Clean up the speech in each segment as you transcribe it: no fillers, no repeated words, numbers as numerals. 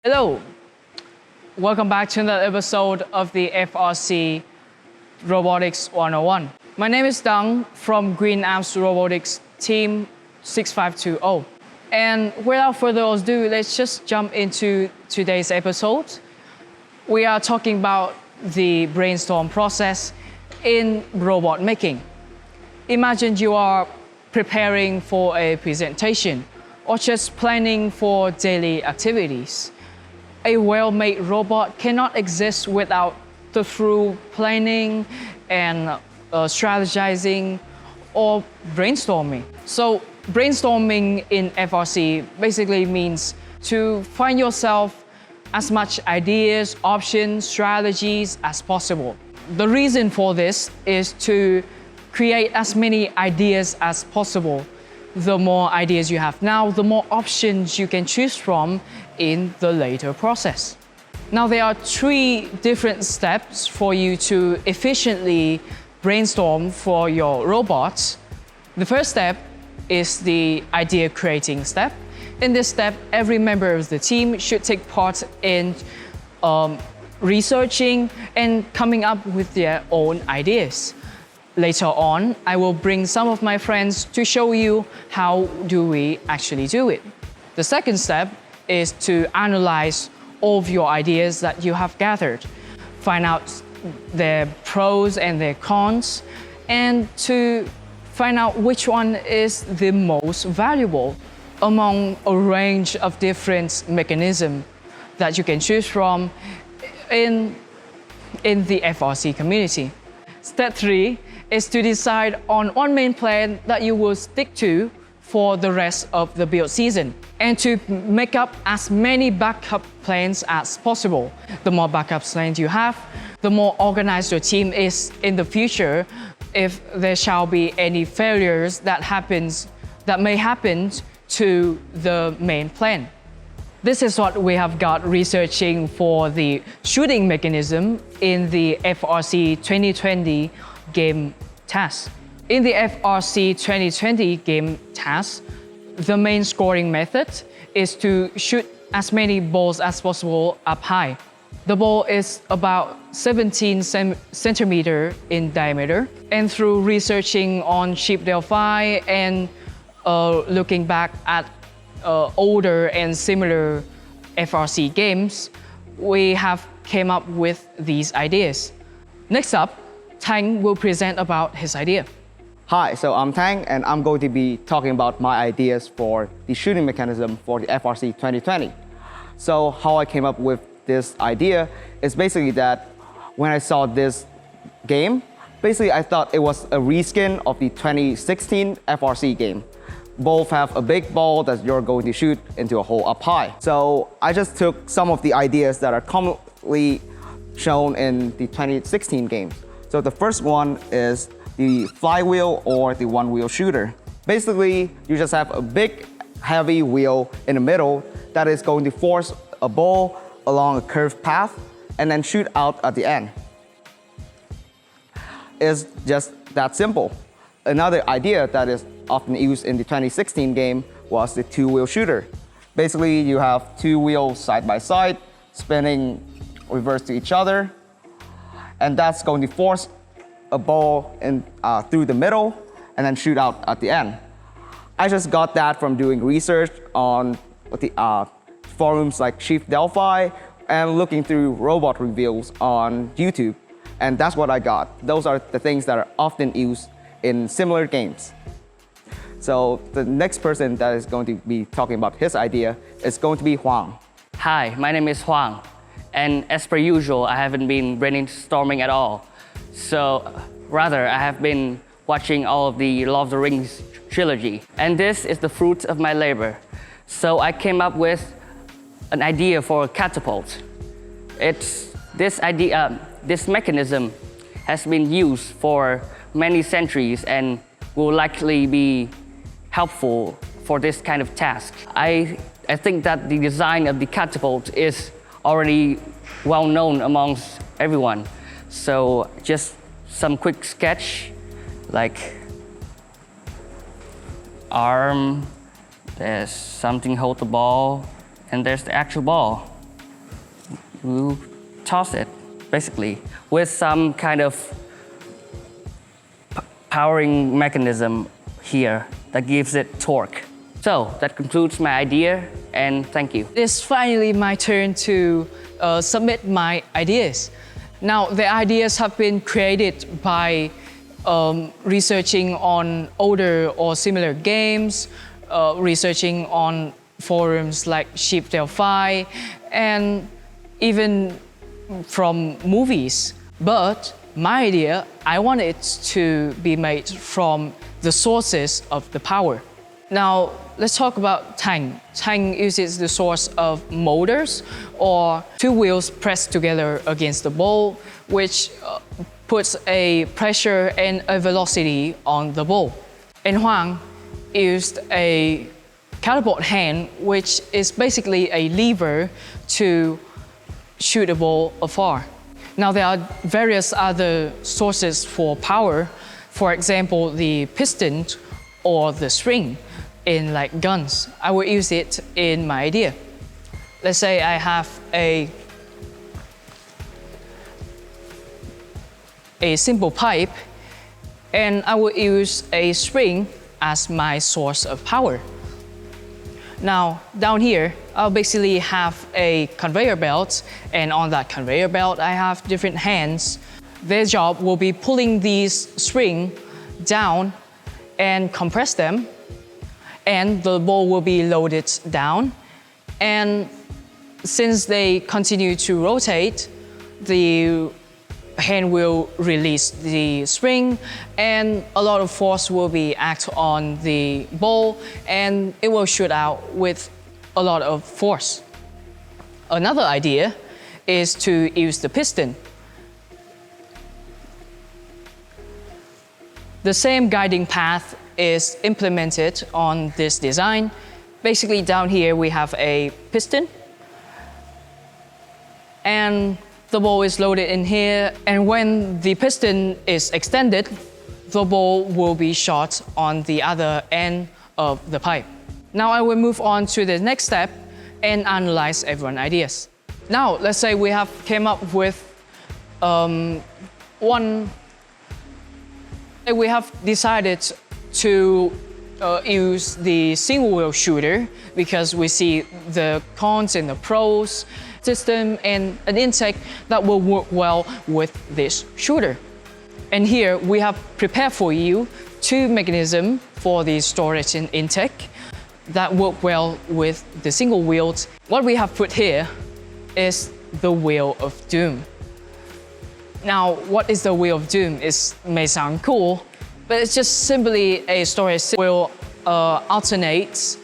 Hello, welcome back to another episode of the FRC Robotics 101. My name is Dang from Green Arms Robotics Team 6520. And without further ado, let's just jump into today's episode. We are talking about the brainstorm process in robot making. Imagine you are preparing for a presentation or just planning for daily activities. A well-made robot cannot exist without the through planning and strategizing or brainstorming. So brainstorming in FRC basically means to find yourself as much ideas, options, strategies as possible. The reason for this is to create as many ideas as possible. The more ideas you have now, the more options you can choose from in the later process. Now, there are three different steps for you to efficiently brainstorm for your robots. The first step is the idea creating step. In this step, every member of the team should take part in researching and coming up with their own ideas. Later on, I will bring some of my friends to show you how do we actually do it. The second step is to analyze all of your ideas that you have gathered, find out their pros and their cons, and to find out which one is the most valuable among a range of different mechanisms that you can choose from in the FRC community. Step 3 is to decide on one main plan that you will stick to for the rest of the build season and to make up as many backup plans as possible. The more backup plans you have, the more organized your team is in the future if there shall be any failures that may happen to the main plan. This is what we have got researching for the shooting mechanism in the FRC 2020 game task. In the FRC 2020 game task, the main scoring method is to shoot as many balls as possible up high. The ball is about 17 centimeters in diameter, and through researching on Sheep Delphi and looking back at older and similar FRC games, we have came up with these ideas. Next up, Tang will present about his idea. Hi, so I'm Tang, and I'm going to be talking about my ideas for the shooting mechanism for the FRC 2020. So how I came up with this idea is basically that when I saw this game, basically I thought it was a reskin of the 2016 FRC game. Both have a big ball that you're going to shoot into a hole up high. So I just took some of the ideas that are commonly shown in the 2016 games. So the first one is the flywheel or the one-wheel shooter. Basically, you just have a big, heavy wheel in the middle that is going to force a ball along a curved path and then shoot out at the end. It's just that simple. Another idea that is often used in the 2016 game was the two-wheel shooter. Basically, you have two wheels side by side, spinning reverse to each other, and that's going to force a ball through the middle and then shoot out at the end. I just got that from doing research on the forums like Sheep Delphi and looking through robot reviews on YouTube, and that's what I got. Those are the things that are often used in similar games. So the next person that is going to be talking about his idea is going to be Huang. Hi, my name is Huang, and as per usual, I haven't been brainstorming at all. So rather, I have been watching all of the Lord of the Rings trilogy, and this is the fruit of my labor. So I came up with an idea for a catapult. This mechanism has been used for many centuries and will likely be helpful for this kind of task. I think that the design of the catapult is already well known amongst everyone. So just some quick sketch, like arm, there's something hold the ball, and there's the actual ball. you toss it, basically, with some kind of powering mechanism here that gives it torque. So that concludes my idea, and thank you. It's finally my turn to submit my ideas. Now, the ideas have been created by researching on older or similar games, researching on forums like Sheep Delphi, and even from movies. But my idea, I want it to be made from the sources of the power. Now, let's talk about Tang. Tang uses the source of motors or two wheels pressed together against the ball, which puts a pressure and a velocity on the ball. And Huang used a catapult hand, which is basically a lever to shoot a ball afar. Now, there are various other sources for power. For example, the piston or the spring in like guns. I will use it in my idea. Let's say I have a simple pipe, and I will use a spring as my source of power. Now, down here, I'll basically have a conveyor belt, and on that conveyor belt, I have different hands. Their job will be pulling these springs down and compress them, and the ball will be loaded down. And since they continue to rotate, the hand will release the spring, and a lot of force will be act on the ball, and it will shoot out with a lot of force. Another idea is to use the piston. The same guiding path is implemented on this design. Basically, down here we have a piston, and the ball is loaded in here, and when the piston is extended, the ball will be shot on the other end of the pipe. Now I will move on to the next step and analyze everyone's ideas. Now, let's say we have came up with we have decided to use the single wheel shooter because we see the cons and the pros system and an intake that will work well with this shooter. And here we have prepared for you two mechanisms for the storage and intake that work well with the single wheels. What we have put here is the Wheel of Doom. Now, what is the Wheel of Doom? It may sound cool, but it's just simply a storage wheel alternates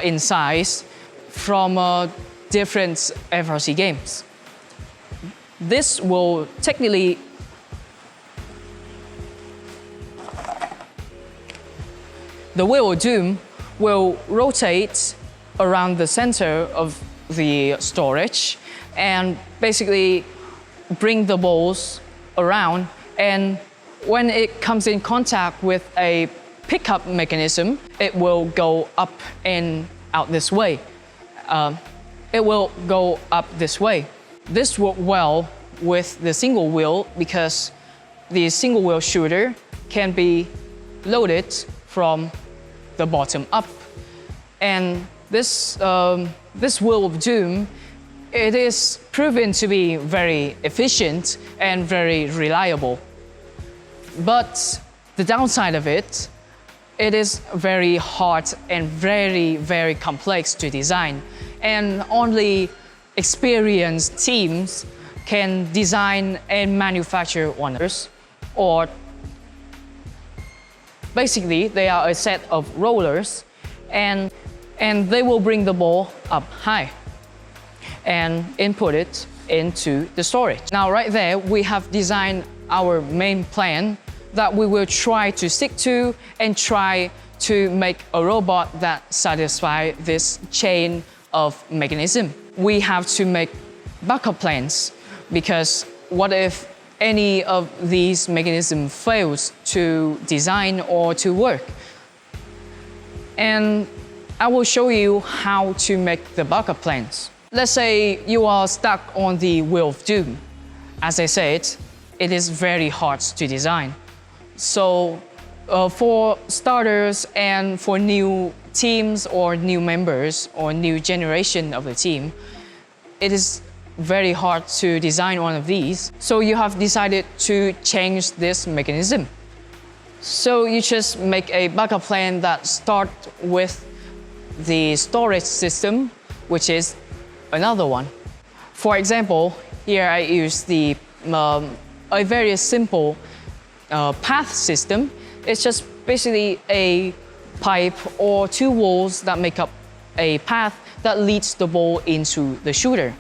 in size from different FRC games. This will technically the Wheel of Doom will rotate around the center of the storage and basically bring the balls around, and when it comes in contact with a pickup mechanism, it will go up and out this way. It will go up this way. This works well with the single wheel because the single wheel shooter can be loaded from the bottom up. And this Wheel of Doom, it is proven to be very efficient and very reliable. But the downside of it, it is very hard and very, very complex to design. And only experienced teams can design and manufacture one. Or basically, they are a set of rollers, and they will bring the ball up high and input it into the storage. Now, right there, we have designed our main plan that we will try to stick to and try to make a robot that satisfies this chain of mechanism. We have to make backup plans because what if any of these mechanisms fails to design or to work? And I will show you how to make the backup plans. Let's say you are stuck on the wheel of doom. As I said, it is very hard to design. So for starters and for new teams or new members or new generation of the team, it is very hard to design one of these. So you have decided to change this mechanism. So you just make a backup plan that starts with the storage system, which is another one. For example, here I use a very simple path system. It's just basically a pipe or two walls that make up a path that leads the ball into the shooter.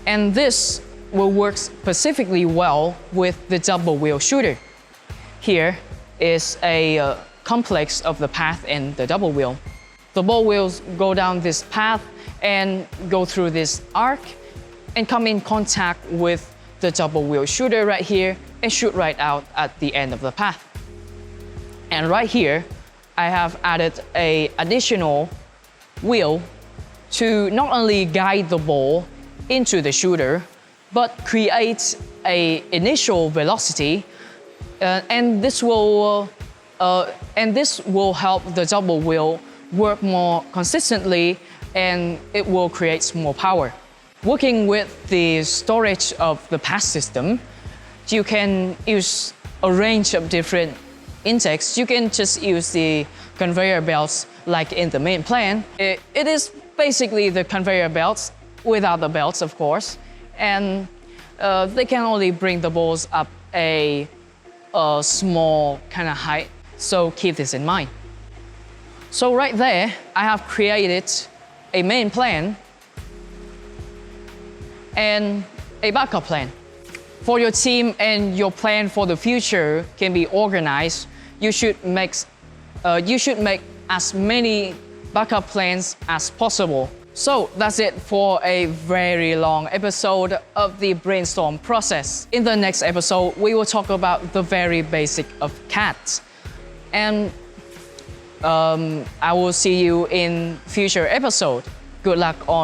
And this will work specifically well with the double wheel shooter. Here is a complex of the path and the double wheel. The ball will go down this path and go through this arc and come in contact with the double wheel shooter right here and shoot right out at the end of the path. And right here, I have added an additional wheel to not only guide the ball into the shooter, but create an initial velocity, and this will help the double wheel work more consistently, and it will create more power. Working with the storage of the path system, you can use a range of different intakes. You can just use the conveyor belts like in the main plan. It is basically the conveyor belts without the belts, of course, and they can only bring the balls up a small kind of height, so keep this in mind. So right there, I have created a main plan and a backup plan. For your team and your plan for the future can be organized, you should make as many backup plans as possible. So that's it for a very long episode of the brainstorm process. In the next episode, we will talk about the very basic of CAD. And I will see you in future episode. Good luck on